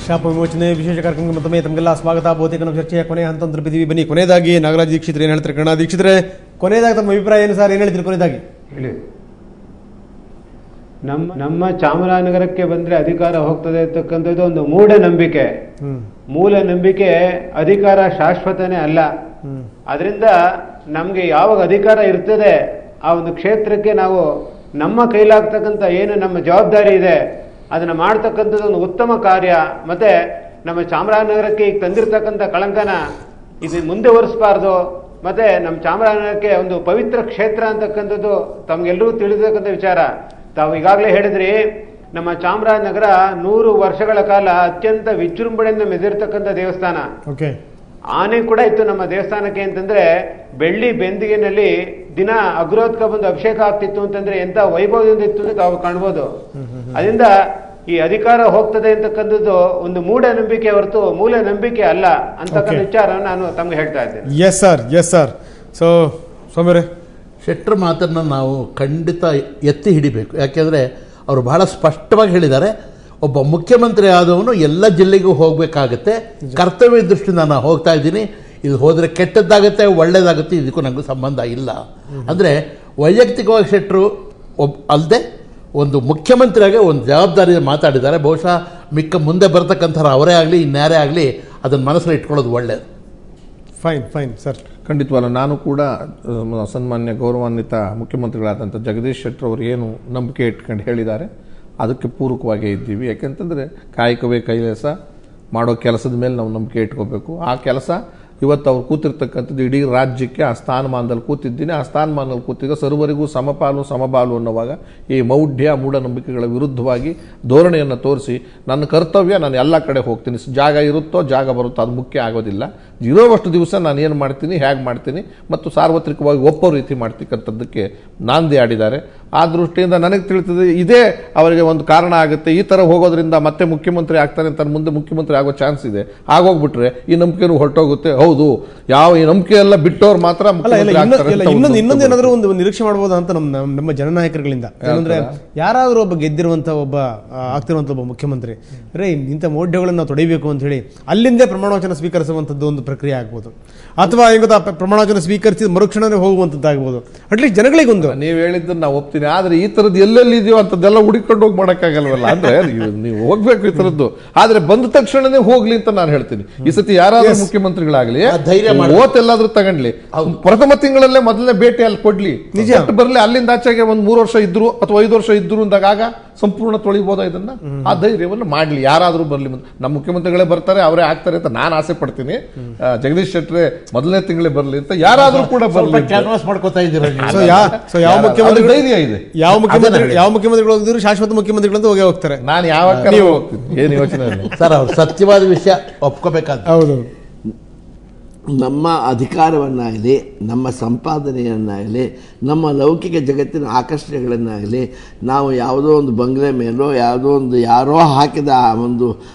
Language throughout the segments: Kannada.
ಶಾಪ ವಿಮೋಚನೆ ವಿಶೇಷ ಕಾರ್ಯಕ್ರಮಕ್ಕೆ ಮತ್ತೊಮ್ಮೆ ತಮಗೆಲ್ಲ ಸ್ವಾಗತ. ಬಹುತೇಕ ನಮ್ಮ ಚರ್ಚೆಯ ಕೊನೆಯ ಹಂತ ಬಿದ್ದೀವಿ. ಬನ್ನಿ, ಕೊನೆಯದಾಗಿ ನಾಗರಾಜ್ ದೀಕ್ಷಿತರು ಏನು ಹೇಳ್ತಾರೆ? ಕನ್ನಡ ದೀಕ್ಷಿತರೆ, ಕೊನೆಯದಾಗಿ ತಮ್ಮ ಅಭಿಪ್ರಾಯ ಏನು ಸರ್? ಏನು ಹೇಳ್ತೀರಿ ಕೊನೆಯದಾಗಿ ಹೇಳಿ. ನಮ್ಮ ಚಾಮರಾಜನಗರಕ್ಕೆ ಬಂದ್ರೆ ಅಧಿಕಾರ ಹೋಗ್ತದೆ ಅಂತಕ್ಕಂಥದ್ದು ಒಂದು ಮೂಢನಂಬಿಕೆ. ಮೂಲ ನಂಬಿಕೆ. ಅಧಿಕಾರ ಶಾಶ್ವತನೇ ಅಲ್ಲ. ಅದರಿಂದ ನಮ್ಗೆ ಯಾವಾಗ ಅಧಿಕಾರ ಇರ್ತದೆ ಆ ಒಂದು ಕ್ಷೇತ್ರಕ್ಕೆ ನಾವು ನಮ್ಮ ಕೈಲಾಗ್ತಕ್ಕಂಥ ಏನು ನಮ್ಮ ಜವಾಬ್ದಾರಿ ಇದೆ ಅದನ್ನ ಮಾಡ್ತಕ್ಕಂಥದ್ದು ಒಂದು ಉತ್ತಮ ಕಾರ್ಯ. ಮತ್ತೆ ನಮ್ಮ ಚಾಮರಾಜನಗರಕ್ಕೆ ಈಗ ತಂದಿರತಕ್ಕಂಥ ಕಳಂಕನ ಇದು ಮುಂದೆ ಒರೆಸಬಾರ್ದು. ಮತ್ತೆ ನಮ್ಮ ಚಾಮರಾಜನಗರಕ್ಕೆ ಒಂದು ಪವಿತ್ರ ಕ್ಷೇತ್ರ ಅಂತಕ್ಕಂಥದ್ದು ತಮ್ಗೆಲ್ಲರೂ ತಿಳಿದಕ್ಕಂಥ ವಿಚಾರ. ತಾವು ಈಗಾಗಲೇ ಹೇಳಿದ್ರಿ, ನಮ್ಮ ಚಾಮರಾಜನಗರ 100 ವರ್ಷಗಳ ಕಾಲ ಅತ್ಯಂತ ವಿಜೃಂಭಣೆಯಿಂದ ಮೆರೆದಿರ್ತಕ್ಕಂಥ ದೇವಸ್ಥಾನ. ಆನೆ ಕೂಡ ಇತ್ತು ನಮ್ಮ ದೇವಸ್ಥಾನಕ್ಕೆ ಅಂತಂದ್ರೆ, ಬೆಳ್ಳಿ ಬೆಂದಿಗೆನಲ್ಲಿ ದಿನ ಅಗ್ರೋತ್ಕ ಬಂದು ಅಭಿಷೇಕ ಆಗ್ತಿತ್ತು ಅಂತಂದ್ರೆ ಎಂತ ವೈಭವದಿಂದ ಇತ್ತು ಅಂತ ತಾವು ಕಾಣ್ಬೋದು. ಅದರಿಂದ ಈ ಅಧಿಕಾರ ಹೋಗ್ತದೆ ಅಂತಕ್ಕಂಥದ್ದು ಒಂದು ಮೂಢನಂಬಿಕೆ ಹೊರತು ಮೂಲ ನಂಬಿಕೆ ಅಲ್ಲ ಅಂತಕ್ಕಂಥ ವಿಚಾರ ನಾನು ತಮ್ಗೆ ಹೇಳ್ತಾ ಇದ್ದೇನೆ. Yes sir, yes sir. So ಸ್ವಾಮಿಯವರೇ, ಶೆಟ್ಟರ್ ಮಾತನ್ನು ನಾವು ಖಂಡಿತ ಎತ್ತಿ ಹಿಡಿಬೇಕು. ಯಾಕೆಂದರೆ ಅವರು ಬಹಳ ಸ್ಪಷ್ಟವಾಗಿ ಹೇಳಿದ್ದಾರೆ, ಒಬ್ಬ ಮುಖ್ಯಮಂತ್ರಿ ಆದವನು ಎಲ್ಲ ಜಿಲ್ಲೆಗೂ ಹೋಗಬೇಕಾಗತ್ತೆ, ಕರ್ತವ್ಯ ದೃಷ್ಟಿಯಿಂದ ನಾನು ಹೋಗ್ತಾ ಇದ್ದೀನಿ, ಇದು ಹೋದರೆ ಕೆಟ್ಟದ್ದಾಗುತ್ತೆ ಒಳ್ಳೆಯದಾಗುತ್ತೆ, ಇದಕ್ಕೂ ನನಗೂ ಸಂಬಂಧ ಇಲ್ಲ. ಅಂದರೆ ವೈಯಕ್ತಿಕವಾಗಿ ಶೆಟ್ಟರು ಅಲ್ಲದೆ ಒಂದು ಮುಖ್ಯಮಂತ್ರಿಯಾಗಿ ಒಂದು ಜವಾಬ್ದಾರಿ ಮಾತಾಡಿದ್ದಾರೆ. ಬಹುಶಃ ಮಿಕ್ಕ ಮುಂದೆ ಬರ್ತಕ್ಕಂಥವ್ರು ಅವರೇ ಆಗಲಿ ಇನ್ಯಾರೇ ಆಗಲಿ ಅದನ್ನು ಮನಸ್ಸಲ್ಲಿ ಇಟ್ಕೊಳ್ಳೋದು ಒಳ್ಳೆಯದು. Fine fine sir. ಖಂಡಿತವಲ್ಲ. ನಾನು ಕೂಡ ಸನ್ಮಾನ್ಯ ಗೌರವಾನ್ವಿತ ಮುಖ್ಯಮಂತ್ರಿಗಳಾದಂಥ ಜಗದೀಶ್ ಶೆಟ್ಟರ್ ಅವರು ಏನು ನಂಬಿಕೆ ಇಟ್ಕೊಂಡು ಹೇಳಿದ್ದಾರೆ ಅದಕ್ಕೆ ಪೂರಕವಾಗೇ ಇದ್ದೀವಿ. ಯಾಕೆಂತಂದರೆ ಕಾಯಕವೇ ಕೈಲಾಸ, ಮಾಡೋ ಕೆಲಸದ ಮೇಲೆ ನಾವು ನಂಬಿಕೆ ಇಟ್ಕೋಬೇಕು. ಆ ಕೆಲಸ ಇವತ್ತು ಅವ್ರು ಕೂತಿರ್ತಕ್ಕಂಥದ್ದು ಇಡೀ ರಾಜ್ಯಕ್ಕೆ ಆ ಸ್ಥಾನಮಾನದಲ್ಲಿ ಕೂತಿದ್ದೀನಿ. ಆ ಸ್ಥಾನಮಾನದಲ್ಲಿ ಕೂತಿದ್ದ ಸರ್ವರಿಗೂ ಸಮಪಾಲು ಸಮಬಾಲು ಅನ್ನುವಾಗ ಈ ಮೌಢ್ಯ ಮೂಢನಂಬಿಕೆಗಳ ವಿರುದ್ಧವಾಗಿ ಧೋರಣೆಯನ್ನು ತೋರಿಸಿ ನನ್ನ ಕರ್ತವ್ಯ ನಾನು ಎಲ್ಲ ಕಡೆ ಹೋಗ್ತೀನಿ, ಜಾಗ ಇರುತ್ತೋ ಜಾಗ ಬರುತ್ತೋ ಅದು ಮುಖ್ಯ ಆಗೋದಿಲ್ಲ, ಇರೋವಷ್ಟು ದಿವಸ ನಾನು ಏನು ಮಾಡ್ತೀನಿ, ಹೇಗೆ ಮಾಡ್ತೀನಿ ಮತ್ತು ಸಾರ್ವತ್ರಿಕವಾಗಿ ಒಪ್ಪೋ ರೀತಿ ಮಾಡ್ತಕ್ಕಂಥದ್ದಕ್ಕೆ ನಾಂದಿ ಆಡಿದ್ದಾರೆ. ಆ ದೃಷ್ಟಿಯಿಂದ ನನಗೆ ತಿಳಿತದೆ ಇದೇ ಅವರಿಗೆ ಒಂದು ಕಾರಣ ಆಗುತ್ತೆ. ಈ ಥರ ಹೋಗೋದ್ರಿಂದ ಮತ್ತೆ ಮುಖ್ಯಮಂತ್ರಿ ಆಗ್ತಾನೆ ಅಂತ ಮುಂದೆ ಮುಖ್ಯಮಂತ್ರಿ ಆಗೋ ಚಾನ್ಸ್ ಇದೆ. ಆಗೋಗ್ಬಿಟ್ರೆ ಈ ನಂಬಿಕೆನೂ ಹೊರಟೋಗುತ್ತೆ. ಹೌದು, ಯಾವ ಈ ನಂಬಿಕೆ ಎಲ್ಲ ಬಿಟ್ಟವ್ರು ಮಾತ್ರ ಇನ್ನೊಂದೇನಾದ್ರೂ ಒಂದು ನಿರೀಕ್ಷೆ ಮಾಡಬಹುದು ಅಂತ ನಮ್ಮ ಜನನಾಯಕರುಗಳಿಂದ. ಏನಂದ್ರೆ ಯಾರಾದ್ರೂ ಒಬ್ಬ ಗೆದ್ದಿರುವಂತ ಒಬ್ಬ ಆಗ್ತಿರುವಂತ ಒಬ್ಬ ಮುಖ್ಯಮಂತ್ರಿ ಇಂಥ ಮೌಢ್ಯಗಳನ್ನು ನಾವು ತೊಡಿಬೇಕು ಅಂತ ಹೇಳಿ ಅಲ್ಲಿಂದೇ ಪ್ರಮಾಣವಚನ ಸ್ವೀಕರಿಸುವಂತದ್ದು ಒಂದು ಪ್ರಕ್ರಿಯೆ ಆಗ್ಬೋದು, ಅಥವಾ ಪ್ರಮಾಣವಚನ ಸ್ವೀಕರಿಸಿದ ಮರುಕ್ಷಣನೇ ಹೋಗುವಂತದ್ದಾಗ್ಬೋದು. ಅಟ್ಲೀಸ್ಟ್ ಜನಗಳಿಗೆ ಒಂದು ನೀವು ಹೇಳಿದ್ದನ್ನು ನಾವು ಒಪ್ತೀನಿ. ಆದ್ರೆ ಈ ತರದ್ದು ಎಲ್ಲೆಲ್ಲಿ ಇದೆಯೋ ಅಂತದ್ದೆಲ್ಲ ಹುಡುಕೊಂಡು ಹೋಗಿ ಮಾಡಕ್ಕಾಗಲ್ವಲ್ಲ. ಅಂದ್ರೆ ನೀವು ಹೋಗ್ಬೇಕು ಈ ತರದ್ದು, ಆದ್ರೆ ಬಂದ ತಕ್ಷಣನೇ ಹೋಗ್ಲಿ ಅಂತ ನಾನು ಹೇಳ್ತೀನಿ. ಈ ಸತಿ ಯಾರಾದ್ರೂ ಮುಖ್ಯಮಂತ್ರಿಗಳಾಗ್ಲಿ ಓತೆಲ್ಲಾದ್ರೂ ತಗೊಂಡ್ಲಿ, ಪ್ರಥಮ ತಿಂಗಳಲ್ಲೇ ಮೊದಲನೇ ಭೇಟಿ ಅಲ್ಲಿ ಕೊಡ್ಲಿ, ನಿಜ ಬರ್ಲಿ. ಅಲ್ಲಿಂದ ಆಚೆಗೆ ಒಂದ್ 3 ವರ್ಷ ಇದ್ರು ಅಥವಾ 5 ವರ್ಷ ಇದ್ರು ಅಂದಾಗ ಸಂಪೂರ್ಣ ತೊಳಿಬೋದ ಇದನ್ನ. ಆ ಧೈರ್ಯವನ್ನು ಮಾಡ್ಲಿ, ಯಾರಾದ್ರೂ ಬರ್ಲಿ. ನಮ್ಮ ಮುಖ್ಯಮಂತ್ರಿಗಳೇ ಬರ್ತಾರೆ, ಅವರೇ ಆಗ್ತಾರೆ ಅಂತ ನಾನು ಆಸೆ ಪಡ್ತೀನಿ. ಜಗದೀಶ್ ಶೆಟ್ಟರ್ ಮೊದಲನೇ ತಿಂಗಳೇ ಬರ್ಲಿ ಅಂತ ಯಾರಾದ್ರೂ ಕೂಡ ಬರ್ಲಿ ಮಾಡ್ಕೋತಾ ಇದ್ದೀರಾ. ಯಾವ ಮುಖ್ಯಮಂತ್ರಿ ಧೈರ್ಯ ಇದೆ, ಯಾವ ಮುಖ್ಯಮಂತ್ರಿಗಳು ಹೋಗಿದ್ರು ಶಾಶ್ವತ ಮುಖ್ಯಮಂತ್ರಿಗಳಂತ ಹೋಗೇ ಹೋಗ್ತಾರೆ. ನಾನು ಯಾವಾಗ ಹೋಗ್ತೀನಿ, ಏನು ಯೋಚನೆ ಇಲ್ಲ ಸರ್. ಅವ್ರು ಸತ್ಯವಾದ ವಿಷಯ ಒಪ್ಕೋಬೇಕಾದ. ಹೌದು, ನಮ್ಮ ಅಧಿಕಾರವನ್ನಾಗಲಿ, ನಮ್ಮ ಸಂಪಾದನೆಯನ್ನಾಗಲಿ, ನಮ್ಮ ಲೌಕಿಕ ಜಗತ್ತಿನ ಆಕರ್ಷಣೆಗಳನ್ನಾಗಲಿ ನಾವು ಯಾವುದೋ ಒಂದು ಬಂಗ್ಲೆ ಮೇಲೋ ಯಾವುದೋ ಒಂದು ಯಾರೋ ಹಾಕಿದ ಒಂದು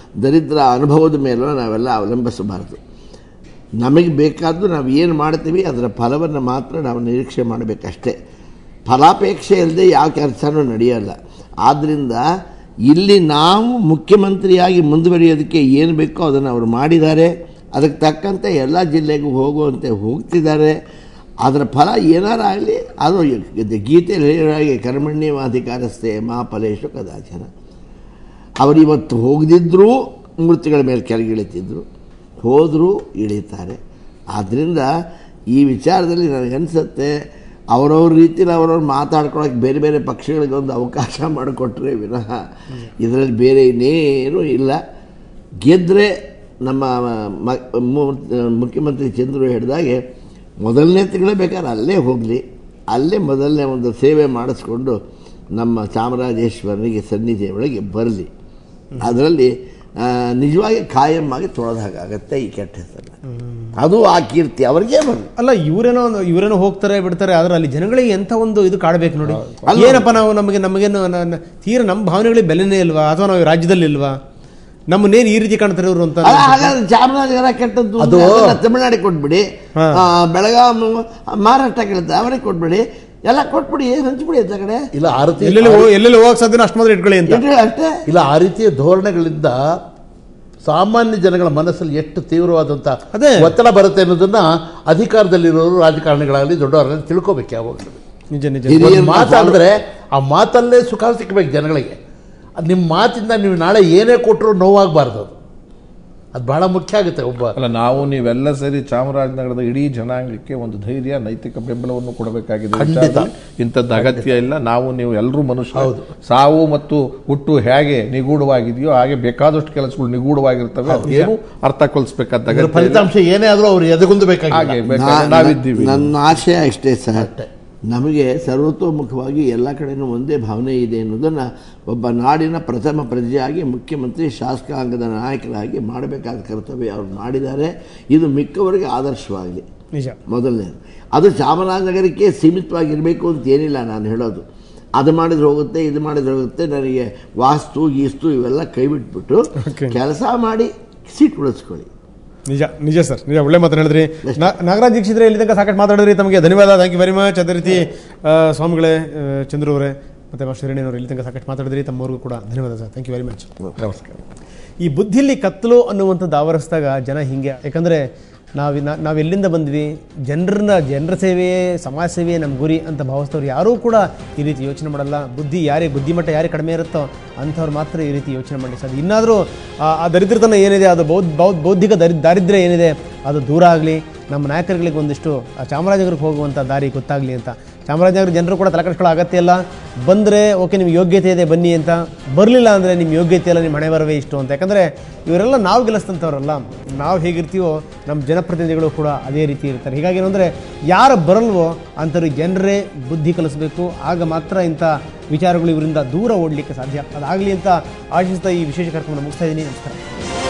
ದರಿದ್ರ ಅನುಭವದ ಮೇಲೋ ನಾವೆಲ್ಲ ಅವಲಂಬಿಸಬಾರ್ದು. ನಮಗೆ ಬೇಕಾದ್ದು ನಾವು ಏನು ಮಾಡ್ತೀವಿ ಅದರ ಫಲವನ್ನು ಮಾತ್ರ ನಾವು ನಿರೀಕ್ಷೆ ಮಾಡಬೇಕಷ್ಟೇ. ಫಲಾಪೇಕ್ಷೆ ಇಲ್ಲದೆ ಯಾವ ಕೆಲಸನೂ ನಡೆಯಲ್ಲ. ಆದ್ದರಿಂದ ಇಲ್ಲಿ ನಾವು ಮುಖ್ಯಮಂತ್ರಿಯಾಗಿ ಮುಂದುವರಿಯೋದಕ್ಕೆ ಏನು ಬೇಕೋ ಅದನ್ನು ಅವರು ಮಾಡಿದ್ದಾರೆ. ಅದಕ್ಕೆ ತಕ್ಕಂತೆ ಎಲ್ಲ ಜಿಲ್ಲೆಗೂ ಹೋಗುವಂತೆ ಹೋಗ್ತಿದ್ದಾರೆ. ಅದರ ಫಲ ಏನಾರಾಗಲಿ ಅದು ಗೀತೆಯಲ್ಲಿ ಹೇಳಿದಾಗೆ ಕರ್ಮಣ್ಯವಾಧಿಕಾರಸ್ಥೆ ಮಾ ಫಲೇಶು ಕದಾಚನ. ಅವರಿವತ್ತು ಹೋಗದಿದ್ದರೂ ಮೂರ್ತಿಗಳ ಮೇಲೆ ಕೆಳಗಿಳಿತಿದ್ರು, ಹೋದರೂ ಇಳಿತಾರೆ. ಆದ್ದರಿಂದ ಈ ವಿಚಾರದಲ್ಲಿ ನನಗನ್ಸುತ್ತೆ ಅವರವ್ರ ರೀತಿಯಲ್ಲಿ ಅವ್ರವ್ರು ಮಾತಾಡ್ಕೊಳಕ್ಕೆ ಬೇರೆ ಬೇರೆ ಪಕ್ಷಗಳಿಗೆ ಒಂದು ಅವಕಾಶ ಮಾಡಿಕೊಟ್ರೆ ವಿನಃ ಇದರಲ್ಲಿ ಬೇರೆ ಇನ್ನೇನೂ ಇಲ್ಲ. ಗೆದ್ದರೆ ನಮ್ಮ ಮುಖ್ಯಮಂತ್ರಿ ಚಂದ್ರು ಹೇಳಿದಾಗೆ ಮೊದಲನೇ ತಿಂಗಳೇ ಬೇಕಾದ್ರೆ ಅಲ್ಲೇ ಹೋಗಲಿ, ಅಲ್ಲೇ ಮೊದಲನೇ ಒಂದು ಸೇವೆ ಮಾಡಿಸ್ಕೊಂಡು ನಮ್ಮ ಚಾಮರಾಜೇಶ್ವರನಿಗೆ ಸನ್ನಿಧಿಯ ಒಳಗೆ ಬರಲಿ. ಅದರಲ್ಲಿ ನಿಜವಾಗಿ ಕಾಯಂ ಆಗಿ ತೊಳೆದ ಹಾಗಾಗತ್ತೆ ಈ ಕೆಟ್ಟ ಹೆಸರನ್ನ. ಅದು ಆ ಕೀರ್ತಿ ಅವ್ರಿಗೆ ಬರಲಿ. ಅಲ್ಲ, ಇವರೇನೋ ಹೋಗ್ತಾರೆ ಬಿಡ್ತಾರೆ, ಆದ್ರೆ ಅಲ್ಲಿ ಜನಗಳಿಗೆ ಎಂತ ಒಂದು ಇದು ಕಾಡಬೇಕು ನೋಡಿ. ಏನಪ್ಪ ನಾವು ನಮಗೇನು ತೀರ ನಮ್ಮ ಭಾವನೆಗಳಿಗೆ ಬೆಲೆನೇ ಇಲ್ವಾ, ಅಥವಾ ನಾವು ರಾಜ್ಯದಲ್ಲಿ ಇಲ್ವಾ, ನಮ್ಮನ್ನೇನು ಈ ರೀತಿ ಕಾಣ್ತಾರೆ ಇವರು ಅಂತ. ಹಾಗಾದ್ರೆ ಚಾಮರಾಜನಗರ ಕೆಟ್ಟದ್ದು ಅದು ತಮಿಳ್ನಾಡಿಗೆ ಕೊಟ್ಬಿಡಿ, ಬೆಳಗಾವಿ ಮಹಾರಾಷ್ಟ್ರ ಕೇಳುತ್ತೆ ಅವರಿಗೆ ಕೊಟ್ಬಿಡಿ, ಎಲ್ಲ ಕೊಟ್ಬಿಡಿ, ಹಂಚ್ಬಿಡಿ ಅಂತ ಕಡೆ. ಇಲ್ಲ ಆ ರೀತಿ ಎಲ್ಲೆಲ್ಲಿ ಹೋಗಕ್ಕೆ ಸಾಧ್ಯ ಅಷ್ಟು ಮಾತ್ರ ಇಟ್ಕೊಳ್ಳಿ ಅಂತ ಅಷ್ಟೇ. ಇಲ್ಲ ಆ ರೀತಿಯ ಧೋರಣೆಗಳಿಂದ ಸಾಮಾನ್ಯ ಜನಗಳ ಮನಸ್ಸಲ್ಲಿ ಎಷ್ಟು ತೀವ್ರವಾದಂಥ ಅದೇ. ಒತ್ತಡ ಬರುತ್ತೆ ಅನ್ನೋದನ್ನ ಅಧಿಕಾರದಲ್ಲಿರೋರು ರಾಜಕಾರಣಿಗಳಾಗಲಿ ದೊಡ್ಡವರಾಗಲಿ ತಿಳ್ಕೊಬೇಕು ಯಾವಾಗಲೂ. ನಿಜ ನಿಜ ಒಂದು ಮಾತಾಡಿದ್ರೆ ಆ ಮಾತಲ್ಲೇ ಸುಖ ಸಿಕ್ಕಬೇಕು ಜನಗಳಿಗೆ. ಅದು ನಿಮ್ಮ ಮಾತಿಂದ ನೀವು ನಾಳೆ ಏನೇ ಕೊಟ್ಟರು ನೋವಾಗಬಾರ್ದು. ಅದು ಬಹಳ ಮುಖ್ಯ ಆಗುತ್ತೆ. ಅಲ್ಲ, ನಾವು ನೀವೆಲ್ಲ ಸೇರಿ ಚಾಮರಾಜನಗರದ ಇಡೀ ಜನಾಂಗಕ್ಕೆ ಒಂದು ಧೈರ್ಯ, ನೈತಿಕ ಬೆಂಬಲವನ್ನು ಕೊಡಬೇಕಾಗಿದೆ. ಇಂಥದ್ದು ಅಗತ್ಯ ಇಲ್ಲ. ನೀವು ಎಲ್ಲರೂ ಮನುಷ್ಯರು. ಸಾವು ಮತ್ತು ಹುಟ್ಟು ಹೇಗೆ ನಿಗೂಢವಾಗಿದೆಯೋ ಹಾಗೆ ಬೇಕಾದಷ್ಟು ಕೆಲಸಗಳು ನಿಗೂಢವಾಗಿರ್ತವೆ. ಏನು ಅರ್ಥ ಕಲಿಸ್ಬೇಕಾದ ಫಲಿತಾಂಶ ಏನೇ ಆದರೂ ಅವ್ರು ಎದೆಗುಂದಬೇಕಾಗಿ ನಾವಿದ್ದೀವಿ. ನನ್ನ ಆಶಯ ಅಷ್ಟೇ ಸರ್, ನಮಗೆ ಸರ್ವತೋಮುಖವಾಗಿ ಎಲ್ಲ ಕಡೆಯೂ ಒಂದೇ ಭಾವನೆ ಇದೆ ಅನ್ನೋದನ್ನು ಒಬ್ಬ ನಾಡಿನ ಪ್ರಥಮ ಪ್ರಜೆಯಾಗಿ ಮುಖ್ಯಮಂತ್ರಿ ಶಾಸಕಾಂಗದ ನಾಯಕರಾಗಿ ಮಾಡಬೇಕಾದ ಕರ್ತವ್ಯ ಅವ್ರು ಮಾಡಿದ್ದಾರೆ. ಇದು ಮಿಕ್ಕವರಿಗೆ ಆದರ್ಶವಾಗಲಿ. ನಿಜ. ಮೊದಲನೇದು ಅದು ಚಾಮರಾಜನಗರಕ್ಕೆ ಸೀಮಿತವಾಗಿರಬೇಕು ಅಂತ ಏನಿಲ್ಲ ನಾನು ಹೇಳೋದು. ಅದು ಮಾಡಿದ್ರೆ ಹೋಗುತ್ತೆ, ಇದು ಮಾಡಿದ್ರೆ ಹೋಗುತ್ತೆ, ನನಗೆ ವಾಸ್ತು ಗೀಸ್ತು ಇವೆಲ್ಲ ಕೈ ಬಿಟ್ಬಿಟ್ಟು ಕೆಲಸ ಮಾಡಿ ಸೀಟ್ ಉಳಿಸ್ಕೊಳ್ಳಿ. ನಿಜ ನಿಜ ಸರ್, ನಿಜ. ಒಳ್ಳೆ ಮಾತು ಹೇಳಿದ್ರಿ. ನಾಗರಾಜ್ ದೀಕ್ಷಿತ್ರೆ ಇಲ್ಲಿ ತನಕ ಸಾಕಷ್ಟು ಮಾತಾಡಿದ್ರಿ. ತಮಗೆ ಧನ್ಯವಾದ. Thank you very much. ಅದೇ ರೀತಿ ಸ್ವಾಮಿಗಳೇ, ಚಂದ್ರು ಅವರೇ ಮತ್ತು ಶ್ರೇಣಿಯವರು ಇಲ್ಲಿ ತನಕ ಸಾಕಷ್ಟು ಮಾತಾಡಿದ್ರಿ. ತಮ್ಮವ್ರಿಗೂ ಕೂಡ ಧನ್ಯವಾದ sir. Thank you very much. ನಮಸ್ಕಾರ. ಈ ಬುದ್ಧಿಯಲ್ಲಿ ಕತ್ತಲು ಅನ್ನುವಂಥದ್ದು ಆವರಿಸಿದಾಗ ಜನ ಹಿಂಗೆ, ಯಾಕಂದರೆ ನಾವೆಲ್ಲಿಂದ ಬಂದ್ವಿ, ಜನರ ಸೇವೆಯೇ ಸಮಾಜ ಸೇವೆಯೇ ನಮ್ಮ ಗುರಿ ಅಂತ ಭಾವಿಸ್ತವ್ರು ಯಾರೂ ಕೂಡ ಈ ರೀತಿ ಯೋಚನೆ ಮಾಡಲ್ಲ. ಬುದ್ಧಿಮಟ್ಟ ಯಾರಿಗೆ ಕಡಿಮೆ ಇರುತ್ತೋ ಅಂಥವ್ರು ಮಾತ್ರ ಈ ರೀತಿ ಯೋಚನೆ ಮಾಡಿ ಸಾಧ್ಯ. ಇನ್ನಾದರೂ ಆ ದರಿದ್ರತನ ಏನಿದೆ, ಅದು ಬೌದ್ಧಿಕ ದಾರಿದ್ರ್ಯ ಏನಿದೆ ಅದು ದೂರ ಆಗಲಿ. ನಮ್ಮ ನಾಯಕರುಗಳಿಗೆ ಒಂದಿಷ್ಟು ಚಾಮರಾಜನಗರಕ್ಕೆ ಹೋಗುವಂಥ ದಾರಿ ಗೊತ್ತಾಗಲಿ ಅಂತ. ಚಾಮರಾಜನಗರ ಜನರು ಕೂಡ ತಲೆಕೆಡಿಸ್ಕೊಳ್ಳೋ ಅಗತ್ಯ ಇಲ್ಲ. ಬಂದರೆ ಓಕೆ ನಿಮ್ಗೆ ಯೋಗ್ಯತೆ ಇದೆ ಬನ್ನಿ ಅಂತ, ಬರಲಿಲ್ಲ ಅಂದರೆ ನಿಮ್ಮ ಯೋಗ್ಯತೆ ಇಲ್ಲ, ನಿಮ್ಮ ಹಣೆ ಬರವೇ ಇಷ್ಟು ಅಂತ. ಯಾಕಂದರೆ ಇವರೆಲ್ಲ ನಾವು ಗೆಲ್ಲಿಸ್ತಂಥವ್ರಲ್ಲ. ನಾವು ಹೇಗಿರ್ತೀವೋ ನಮ್ಮ ಜನಪ್ರತಿನಿಧಿಗಳು ಕೂಡ ಅದೇ ರೀತಿ ಇರ್ತಾರೆ. ಹೀಗಾಗಿ ಏನಂದರೆ ಯಾರು ಬರಲ್ವೋ ಅಂಥವ್ರಿಗೆ ಜನರೇ ಬುದ್ಧಿ ಕಲಿಸಬೇಕು. ಆಗ ಮಾತ್ರ ಇಂಥ ವಿಚಾರಗಳು ಇವರಿಂದ ದೂರ ಓಡಲಿಕ್ಕೆ ಸಾಧ್ಯ. ಅದಾಗಲಿ ಅಂತ ಆಶಿಸ್ತಾ ಈ ವಿಶೇಷ ಕಾರ್ಯಕ್ರಮ ಮುಗಿಸ್ತಾ ಇದ್ದೀನಿ. ನಮಸ್ಕಾರ.